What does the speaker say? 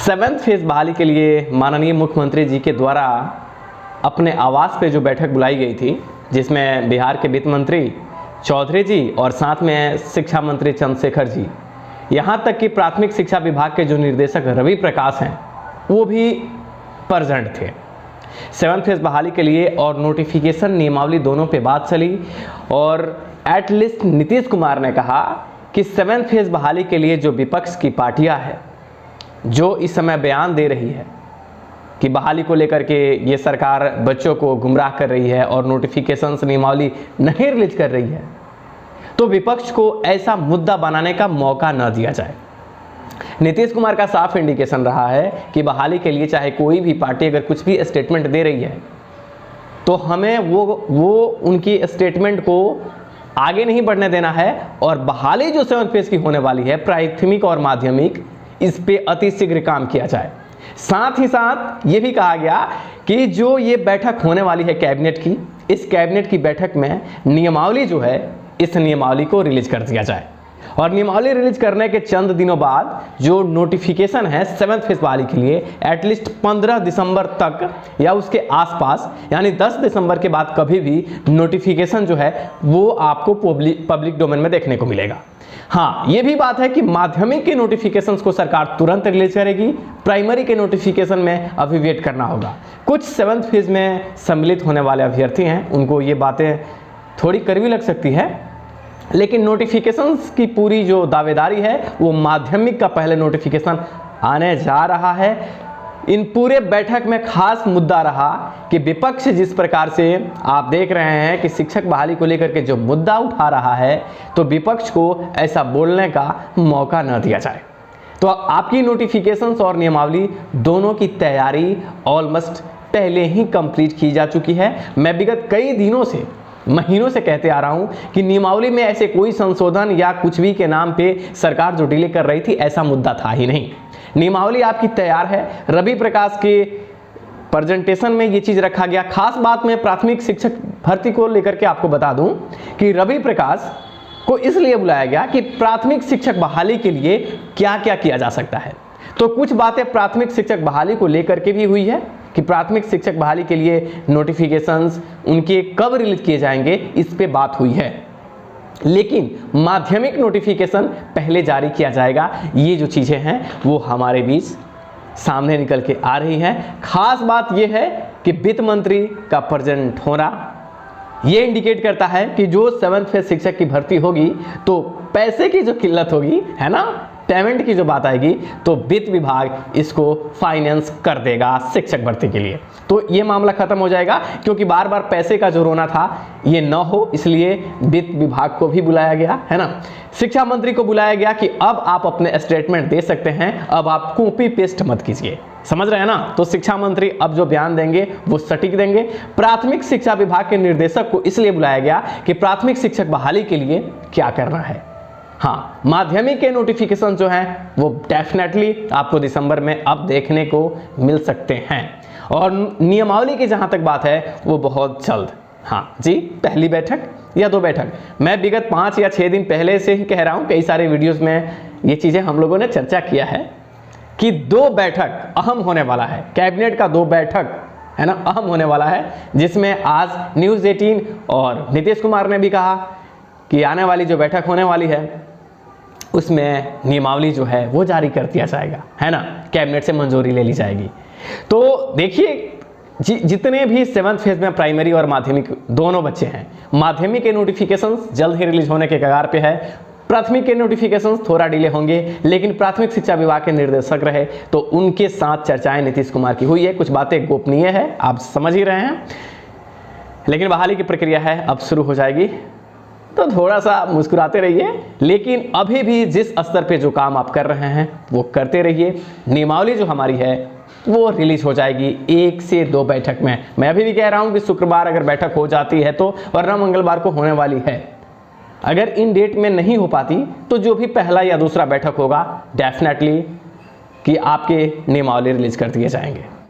Seventh phase बहाली के लिए माननीय मुख्यमंत्री जी के द्वारा अपने आवास पे जो बैठक बुलाई गई थी, जिसमें बिहार के वित्त मंत्री चौधरी जी और साथ में शिक्षा मंत्री चंद्रशेखर जी, यहाँ तक कि प्राथमिक शिक्षा विभाग के जो निर्देशक रवि प्रकाश हैं वो भी प्रेजेंट थे। सेवेंथ फेज बहाली के लिए और नोटिफिकेशन नियमावली दोनों पे बात चली और एटलीस्ट नीतीश कुमार ने कहा कि सेवेंथ फेज बहाली के लिए जो विपक्ष की पार्टियां हैं जो इस समय बयान दे रही है कि बहाली को लेकर के ये सरकार बच्चों को गुमराह कर रही है और नोटिफिकेशन नियमावली नहीं रिलीज कर रही है, तो विपक्ष को ऐसा मुद्दा बनाने का मौका न दिया जाए। नीतीश कुमार का साफ इंडिकेशन रहा है कि बहाली के लिए चाहे कोई भी पार्टी अगर कुछ भी स्टेटमेंट दे रही है तो हमें वो उनकी स्टेटमेंट को आगे नहीं बढ़ने देना है और बहाली जो सेवेंथ फेज की होने वाली है प्राथमिक और माध्यमिक, इस पे अतिशीघ्र काम किया जाए। साथ ही साथ ये भी कहा गया कि जो ये बैठक होने वाली है कैबिनेट की, इस कैबिनेट की बैठक में नियमावली जो है इस नियमावली को रिलीज कर दिया जाए और नियमावली रिलीज करने के चंद दिनों बाद जो नोटिफिकेशन है सेवेंथ फेज बहाली के लिए एटलीस्ट 15 दिसंबर तक या उसके आसपास, यानी 10 दिसंबर के बाद कभी भी नोटिफिकेशन जो है वो आपको पब्लिक डोमेन में देखने को मिलेगा। हाँ, ये भी बात है कि माध्यमिक के नोटिफिकेशंस को सरकार तुरंत रिलीज करेगी, प्राइमरी के नोटिफिकेशन में अभी वेट करना होगा। कुछ सेवेंथ फेज में सम्मिलित होने वाले अभ्यर्थी हैं, उनको ये बातें थोड़ी कड़वी लग सकती है, लेकिन नोटिफिकेशंस की पूरी जो दावेदारी है वो माध्यमिक का पहले नोटिफिकेशन आने जा रहा है। इन पूरे बैठक में खास मुद्दा रहा कि विपक्ष जिस प्रकार से आप देख रहे हैं कि शिक्षक बहाली को लेकर के जो मुद्दा उठा रहा है, तो विपक्ष को ऐसा बोलने का मौका न दिया जाए। तो आपकी नोटिफिकेशंस और नियमावली दोनों की तैयारी ऑलमोस्ट पहले ही कंप्लीट की जा चुकी है। मैं विगत कई दिनों से, महीनों से कहते आ रहा हूं कि नियमावली में ऐसे कोई संशोधन या कुछ भी के नाम पे सरकार जो डिले कर रही थी, ऐसा मुद्दा था ही नहीं। नियमावली आपकी तैयार है। रवि प्रकाश के प्रेजेंटेशन में ये चीज रखा गया। खास बात मैं प्राथमिक शिक्षक भर्ती को लेकर के आपको बता दूं कि रवि प्रकाश को इसलिए बुलाया गया कि प्राथमिक शिक्षक बहाली के लिए क्या क्या किया जा सकता है। तो कुछ बातें प्राथमिक शिक्षक बहाली को लेकर के भी हुई है कि प्राथमिक शिक्षक बहाली के लिए नोटिफिकेशंस उनके कब रिलीज किए जाएंगे, इस पे बात हुई है। लेकिन माध्यमिक नोटिफिकेशन पहले जारी किया जाएगा। ये जो चीजें हैं वो हमारे बीच सामने निकल के आ रही हैं। खास बात यह है कि वित्त मंत्री का प्रेजेंट होना ये इंडिकेट करता है कि जो सेवेंथ फेज शिक्षक की भर्ती होगी तो पैसे की जो किल्लत होगी, है ना, पेमेंट की जो बात आएगी, तो वित्त विभाग इसको फाइनेंस कर देगा शिक्षक भर्ती के लिए। तो ये मामला खत्म हो जाएगा, क्योंकि बार बार पैसे का जो रोना था ये न हो, इसलिए वित्त विभाग को भी बुलाया गया, है ना। शिक्षा मंत्री को बुलाया गया कि अब आप अपने स्टेटमेंट दे सकते हैं, अब आप कॉपी पेस्ट मत कीजिए। समझ रहे हैं ना। तो शिक्षा मंत्री अब जो बयान देंगे वो सटीक देंगे। प्राथमिक शिक्षा विभाग के निर्देशक को इसलिए बुलाया गया कि प्राथमिक शिक्षक बहाली के लिए क्या करना है। हाँ, माध्यमिक के नोटिफिकेशन जो हैं वो डेफिनेटली आपको दिसंबर में अब देखने को मिल सकते हैं और नियमावली की जहां तक बात है वो बहुत जल्द। हाँ जी, पहली बैठक या दो बैठक, मैं विगत 5 या 6 दिन पहले से ही कह रहा हूं, कई सारे वीडियोस में ये चीजें हम लोगों ने चर्चा किया है कि 2 बैठक अहम होने वाला है। कैबिनेट का 2 बैठक, है ना, अहम होने वाला है, जिसमें आज न्यूज़ 18 और नीतीश कुमार ने भी कहा कि आने वाली जो बैठक होने वाली है उसमें नियमावली जो है वो जारी कर दिया जाएगा, है ना, कैबिनेट से मंजूरी ले ली जाएगी। तो देखिए, जितने भी सेवेंथ फेज में प्राइमरी और माध्यमिक दोनों बच्चे हैं, माध्यमिक के नोटिफिकेशंस जल्द ही रिलीज होने के कगार पे है। प्राथमिक के नोटिफिकेशंस थोड़ा डिले होंगे, लेकिन प्राथमिक शिक्षा विभाग के निर्देशक रहे तो उनके साथ चर्चाएं नीतीश कुमार की हुई है। कुछ बातें गोपनीय है, आप समझ ही रहे हैं, लेकिन बहाली की प्रक्रिया है अब शुरू हो जाएगी, तो थोड़ा सा मुस्कुराते रहिए। लेकिन अभी भी जिस स्तर पे जो काम आप कर रहे हैं वो करते रहिए। नियमावली जो हमारी है वो रिलीज हो जाएगी 1 से 2 बैठक में। मैं अभी भी कह रहा हूं कि शुक्रवार अगर बैठक हो जाती है तो, वरना मंगलवार को होने वाली है। अगर इन डेट में नहीं हो पाती तो जो भी पहला या दूसरा बैठक होगा डेफिनेटली कि आपके नियमावली रिलीज कर दिए जाएंगे।